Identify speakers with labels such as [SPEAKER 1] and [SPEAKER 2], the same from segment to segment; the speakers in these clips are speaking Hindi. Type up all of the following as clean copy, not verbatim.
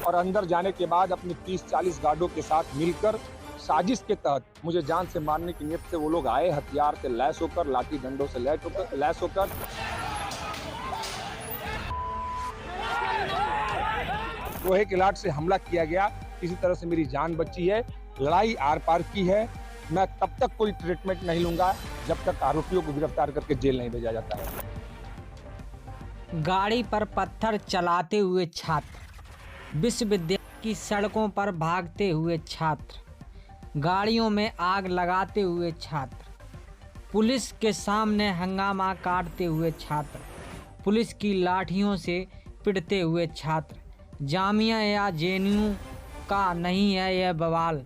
[SPEAKER 1] और अंदर जाने के बाद अपने 30-40 गार्डों के साथ मिलकर साजिश के तहत मुझे जान से मारने की नीयत से वो लोग आए, हथियार से लैस होकर, लाठी डंडों से लैस होकर लोहे के लाठ से हमला किया गया। किसी तरह से मेरी जान बची है। लड़ाई आर पार की है। मैं तब तक कोई ट्रीटमेंट नहीं लूंगा जब तक आरोपियों को गिरफ्तार करके जेल नहीं भेजा जाता है।
[SPEAKER 2] गाड़ी पर पत्थर चलाते हुए छात्र, विश्वविद्यालय की सड़कों पर भागते हुए छात्र, गाड़ियों में आग लगाते हुए छात्र, पुलिस के सामने हंगामा काटते हुए छात्र, पुलिस की लाठियों से पिटते हुए छात्र। जामिया या जेएनयू का नहीं है यह बवाल।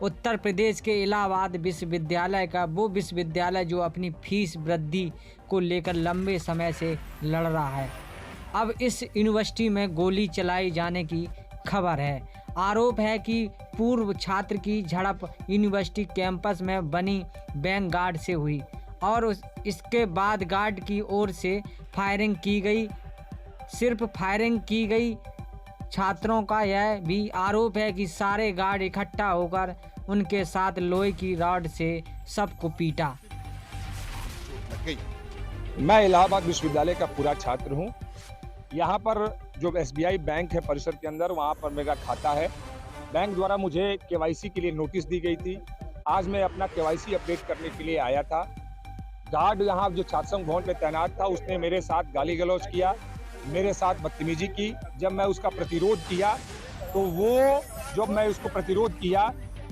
[SPEAKER 2] उत्तर प्रदेश के इलाहाबाद विश्वविद्यालय का वो विश्वविद्यालय जो अपनी फीस वृद्धि को लेकर लंबे समय से लड़ रहा है। अब इस यूनिवर्सिटी में गोली चलाई जाने की खबर है। आरोप है कि पूर्व छात्र की झड़प यूनिवर्सिटी कैंपस में बनी बैंक गार्ड से हुई और इसके बाद गार्ड की ओर से फायरिंग की गई। सिर्फ फायरिंग की गई, छात्रों का यह भी आरोप है कि सारे गार्ड इकट्ठा होकर उनके साथ लोहे की रॉड से सबको पीटा।
[SPEAKER 1] मैं इलाहाबाद विश्वविद्यालय का पूरा छात्र हूं। यहां पर जो SBI बैंक है परिसर के अंदर, वहां पर मेरा खाता है। बैंक द्वारा मुझे KYC के लिए नोटिस दी गई थी। आज मैं अपना KYC अपडेट करने के लिए आया था। गार्ड यहाँ जो छात्र संघ भवन पे तैनात था उसने मेरे साथ गाली गलौज किया, मेरे साथ बदतमीजी की। जब मैं उसका प्रतिरोध किया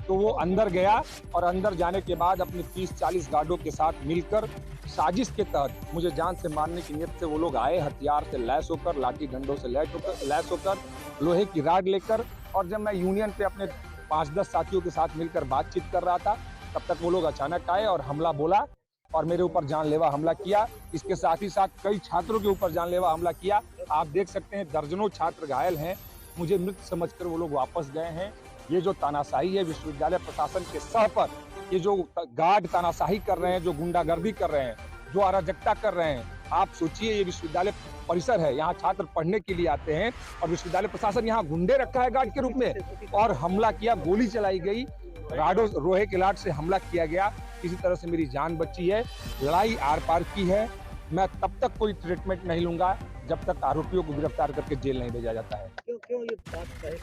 [SPEAKER 1] तो वो अंदर गया और अंदर जाने के बाद अपने 30-40 गार्डों के साथ मिलकर साजिश के तहत मुझे जान से मारने की नीयत से वो लोग आए, हथियार से लैस होकर, लाठी डंडों से लैस होकर, लोहे की राड लेकर। और जब मैं यूनियन पे अपने 5-10 साथियों के साथ मिलकर बातचीत कर रहा था तब तक वो लोग अचानक आए और हमला बोला और मेरे ऊपर जानलेवा हमला किया। इसके साथ ही साथ कई छात्रों के ऊपर जानलेवा हमला किया। आप देख सकते हैं दर्जनों छात्र घायल हैं। मुझे मृत समझकर वो लोग वापस गए हैं। ये जो तानाशाही है विश्वविद्यालय प्रशासन के सह पर, ये जो गार्ड तानाशाही कर रहे हैं, जो गुंडागर्दी कर रहे हैं, जो अराजकता कर रहे हैं, आप सोचिए ये विश्वविद्यालय परिसर है, यहाँ छात्र पढ़ने के लिए आते हैं और विश्वविद्यालय प्रशासन यहाँ गुंडे रखा है गार्ड के रूप में और हमला किया, गोली चलाई गई, लोहे के लाठ से हमला किया गया। किसी तरह से मेरी जान बची है। लड़ाई आर पार की है। मैं तब तक कोई ट्रीटमेंट नहीं लूंगा जब तक आरोपियों को गिरफ्तार करके जेल नहीं भेजा जाता है।
[SPEAKER 3] क्यों ये बात है?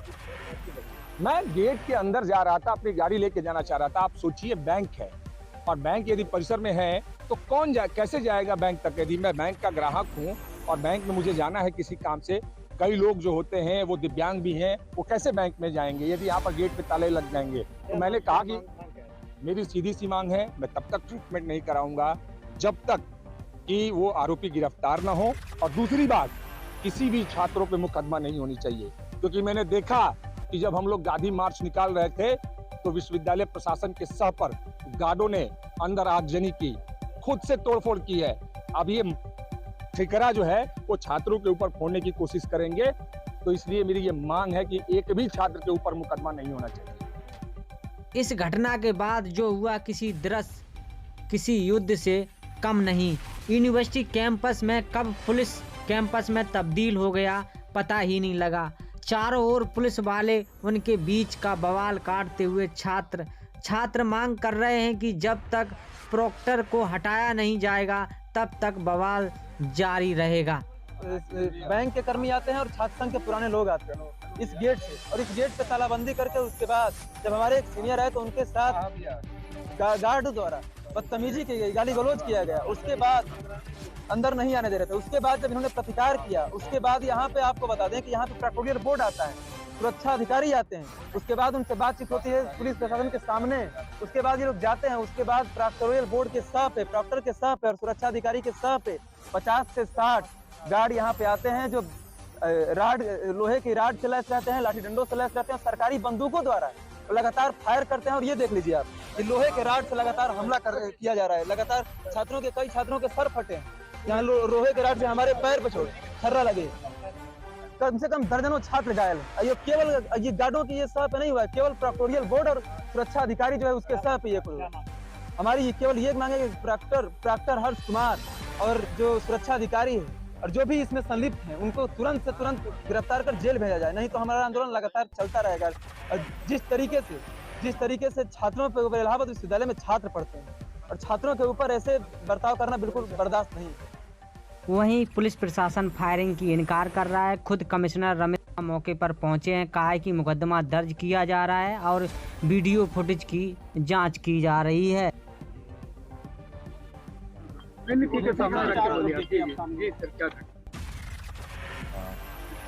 [SPEAKER 1] मैं गेट के अंदर जा रहा था, अपनी गाड़ी लेके जाना चाह रहा था। आप सोचिए बैंक है और बैंक यदि परिसर में है तो कैसे जाएगा बैंक तक? यदि मैं बैंक का ग्राहक हूँ और बैंक में मुझे जाना है किसी काम से, कई लोग जो होते हैं वो दिव्यांग भी हैं, वो कैसे बैंक में जाएंगे यदि यहाँ पर गेट पे ताले लग जाएंगे? तो मैंने कहा कि मेरी सीधी सी मांग है, मैं तब तक ट्रीटमेंट नहीं कराऊंगा जब तक कि वो आरोपी गिरफ्तार ना हो। और दूसरी बात, किसी भी छात्रों पे मुकदमा नहीं होनी चाहिए, क्योंकि मैंने देखा कि जब हम लोग गांधी मार्च निकाल रहे थे तो विश्वविद्यालय प्रशासन के सह पर गार्डों ने अंदर आगजनी की, खुद से तोड़फोड़ की है। अब ये ठिकरा जो है वो छात्रों के ऊपर फोड़ने की कोशिश करेंगे। तो इसलिए मेरी ये मांग है कि एक भी छात्र के ऊपर मुकदमा नहीं होना चाहिए।
[SPEAKER 2] इस घटना के बाद जो हुआ किसी युद्ध से कम नहीं। यूनिवर्सिटी कैंपस में कब पुलिस कैंपस में तब्दील हो गया पता ही नहीं लगा। चारों ओर पुलिस वाले, उनके बीच का बवाल काटते हुए छात्र मांग कर रहे हैं कि जब तक प्रोक्टर को हटाया नहीं जाएगा तब तक बवाल जारी रहेगा।
[SPEAKER 3] बैंक के कर्मी आते हैं और छात्र संघ के पुराने लोग आते हैं इस गेट से, और इस गेट पे तालाबंदी करके उसके बाद जब हमारे एक सीनियर आए तो उनके साथ गार्ड द्वारा बदतमीजी की गई, गाली गलौज किया गया। उसके बाद अंदर नहीं आने दे रहे थे। उसके बाद जब इन्होंने प्रतिकार किया, उसके बाद यहाँ पे आपको बता दें कि यहाँ पे पेट्रोलियर बोर्ड आता है, सुरक्षा अधिकारी आते हैं, उसके बाद उनसे बातचीत होती है पुलिस प्रशासन के सामने। उसके बाद ये लोग जाते हैं, उसके बाद पेट्रोलियर बोर्ड के सह पे, प्रॉक्टर के सह पे और सुरक्षा अधिकारी के सह पे 50 से 60 गार्ड यहाँ पे आते हैं जो लोहे की राड से लैस रहते हैं, लाठी डंडों से लैस रहते हैं, सरकारी बंदूकों द्वारा लगातार फायर करते हैं। और ये देख लीजिए आप, ये लोहे के राड से लगातार हमला किया जा रहा है। लगातार कई छात्रों के सर फटे हैं, यहाँ लोहे के राड से हमारे पैर पे छर्रा लगे। कम से कम दर्जनों छात्र घायल है। ये केवल ये गार्डों की ये सह पे नहीं हुआ है, केवल प्रोक्टोरियल बोर्ड और सुरक्षा अधिकारी जो है उसके सह पे ये हमारी केवल ये मांगे कि प्राक्टर हर्ष कुमार और जो सुरक्षा अधिकारी है और जो भी इसमें संलिप्त हैं उनको तुरंत से तुरंत गिरफ्तार कर जेल भेजा जाए, नहीं तो हमारा आंदोलन लगातार चलता रहेगा। और जिस तरीके से छात्रों पर इलाहाबाद विश्वविद्यालय में छात्र पढ़ते हैं और छात्रों के ऊपर ऐसे बर्ताव करना बिल्कुल बर्दाश्त नहीं है।
[SPEAKER 2] वहीं पुलिस प्रशासन फायरिंग की इनकार कर रहा है। खुद कमिश्नर रमेश मौके पर पहुंचे हैं, कहा है कि मुकदमा दर्ज किया जा रहा है और वीडियो फुटेज की जांच की जा रही है।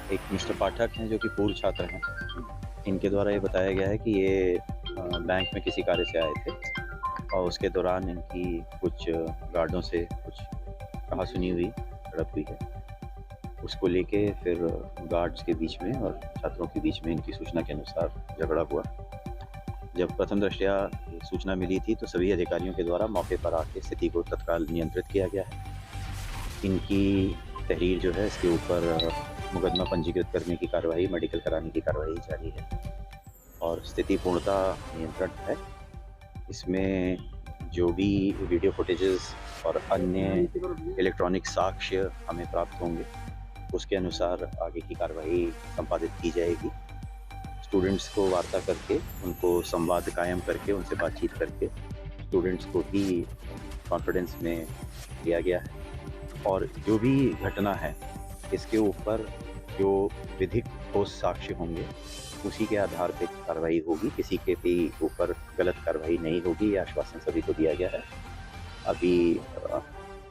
[SPEAKER 4] एक मिस्टर पाठक हैं जो कि पूर्व छात्र हैं। इनके द्वारा ये बताया गया है कि ये बैंक में किसी कार्य से आए थे और उसके दौरान इनकी कुछ गार्डों से कुछ कहा सुनी हुई झड़प हुई है। उसको लेके फिर गार्ड्स के बीच में और छात्रों के बीच में इनकी सूचना के अनुसार झगड़ा हुआ। जब प्रथम दृष्टया सूचना मिली थी तो सभी अधिकारियों के द्वारा मौके पर आके स्थिति को तत्काल नियंत्रित किया गया है। इनकी तहरीर जो है इसके ऊपर मुकदमा पंजीकृत करने की कार्रवाई, मेडिकल कराने की कार्रवाई जारी है और स्थिति पूर्णतः नियंत्रण है। इसमें जो भी वीडियो फुटेजेस और अन्य इलेक्ट्रॉनिक साक्ष्य हमें प्राप्त होंगे उसके अनुसार आगे की कार्रवाई संपादित की जाएगी। स्टूडेंट्स को वार्ता करके, उनको संवाद कायम करके, उनसे बातचीत करके स्टूडेंट्स को ही कॉन्फिडेंस में लिया गया है और जो भी घटना है इसके ऊपर जो विधिक ठोस साक्ष्य होंगे उसी के आधार पर कार्रवाई होगी। किसी के भी ऊपर गलत कार्रवाई नहीं होगी, यह आश्वासन सभी को दिया गया है। अभी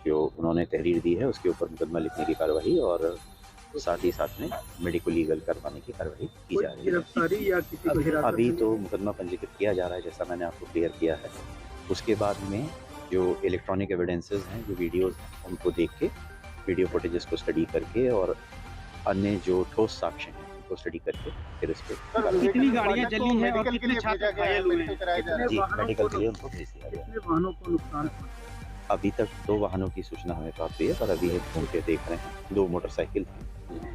[SPEAKER 4] जो उन्होंने तहरीर दी है उसके ऊपर मुकदमा लिखने की कार्रवाई और साथ ही साथ में मेडिको लीगल करवाने की कार्रवाई की जा रही है। अभी तो मुकदमा पंजीकृत किया जा रहा है, जैसा मैंने आपको क्लियर किया है। उसके बाद में जो इलेक्ट्रॉनिक एविडेंसेस हैं, जो वीडियोस हैं, उनको देख के, वीडियो फुटेजेस को स्टडी करके और अन्य जो ठोस साक्ष्य हैं उनको स्टडी करके फिर इस पर
[SPEAKER 5] कितनी गाड़ियां जली हैं और कितने छात्र घायल हुए हैं?
[SPEAKER 4] जी मेडिकल के लिए उनको भेज दिया गया।
[SPEAKER 5] कितने वाहनों को नुकसान?
[SPEAKER 4] अभी तक 2 वाहनों की सूचना हमें प्राप्त हुई है पर अभी हम उनके देख रहे हैं। 2 मोटरसाइकिल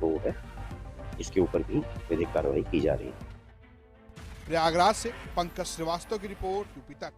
[SPEAKER 4] वो है, इसके ऊपर भी विधिक कार्रवाई की जा रही है।
[SPEAKER 6] प्रयागराज से पंकज श्रीवास्तव की रिपोर्ट यूपी तक।